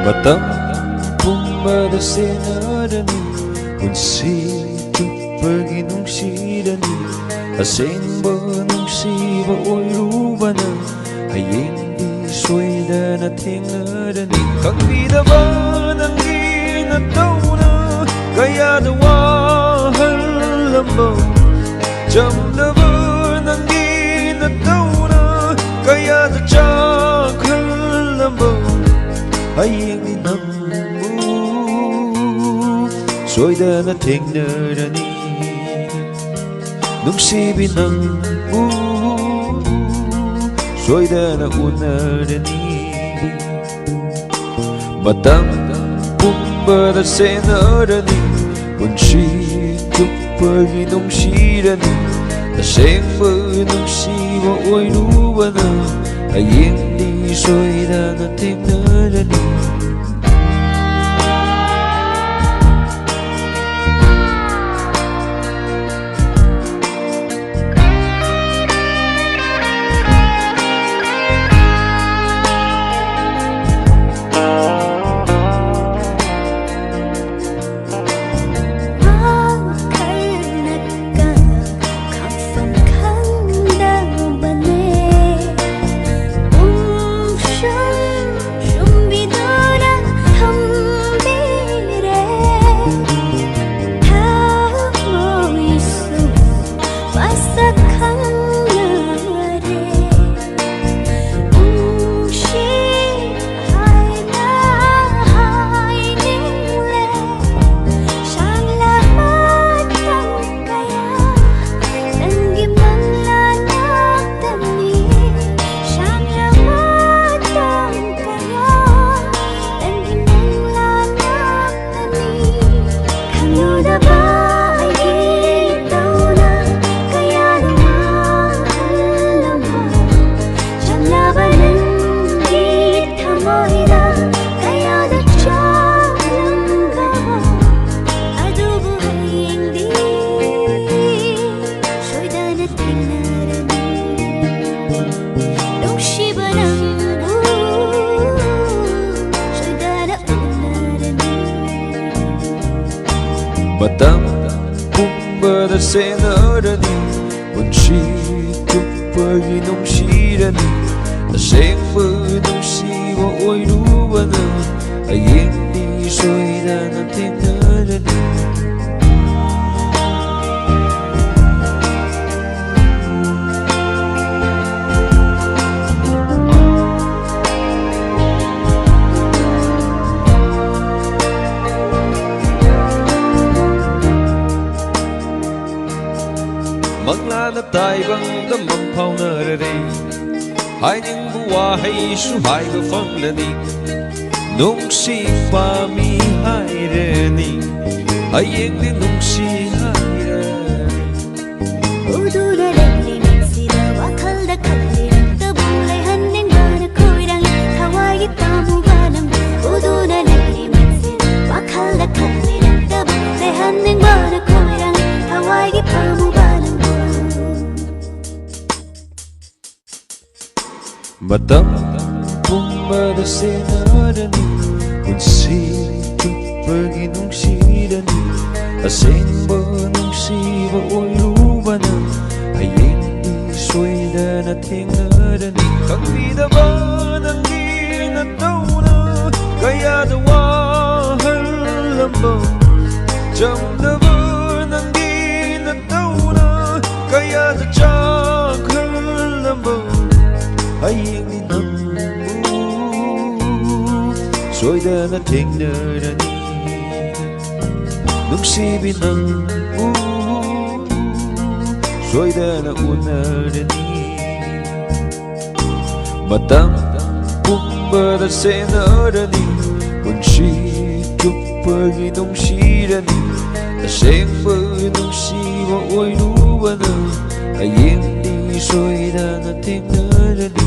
Matam pumada senarani Kunsi tupagi nung sirani Asenba nung siba oiruba na Hayeng di soyda na tingarani Kang vida ba nang ginataw na Kaya dawahal lamba Jam na ba nang ginataw na Kaya dajakal lamba Hayeng di namu Soyda na tingarani Nung sibi ng soyda na unarani Matam pumbada senarani Kunsi tupagi nung sirani Nasengba nung siwa oiruba na Hayeng di soyda na tingarani Matam pumbada senarani Kunsi tupagi nung sirani Nasengba nung siwa oiruba na Hayeng di soyda na tingarani Maglalaptay bang damang paunararing Hai những bùa hay su hai bờ phong là đi Nung si pa mi hai re ni Hai yên đi nung si hai re Udu da lalli misi da wakal da kalli Da bulay hanning bana koirang Kawai tamu banam Udu da lalli misi da wakal da kalli Da bulay hanning bana koirang Kawai tamu banam Matam pumbada senarani Kunsi tupagi nung sirani Asenba nung siwa oiruba na Hayeng di soyda na tingarani Kang vida ba nang ginataw na Kaya dawahal lamba Jam na ba nang ginataw na Kaya dajakal lamba Hayeng di namu soyda na tingarani Nung sibi ng soyda na unarani Matam pumbada senarani Kunsi tupagi nung sirani Nasengba nung siwa oiruba na Hayeng di soyda na tingarani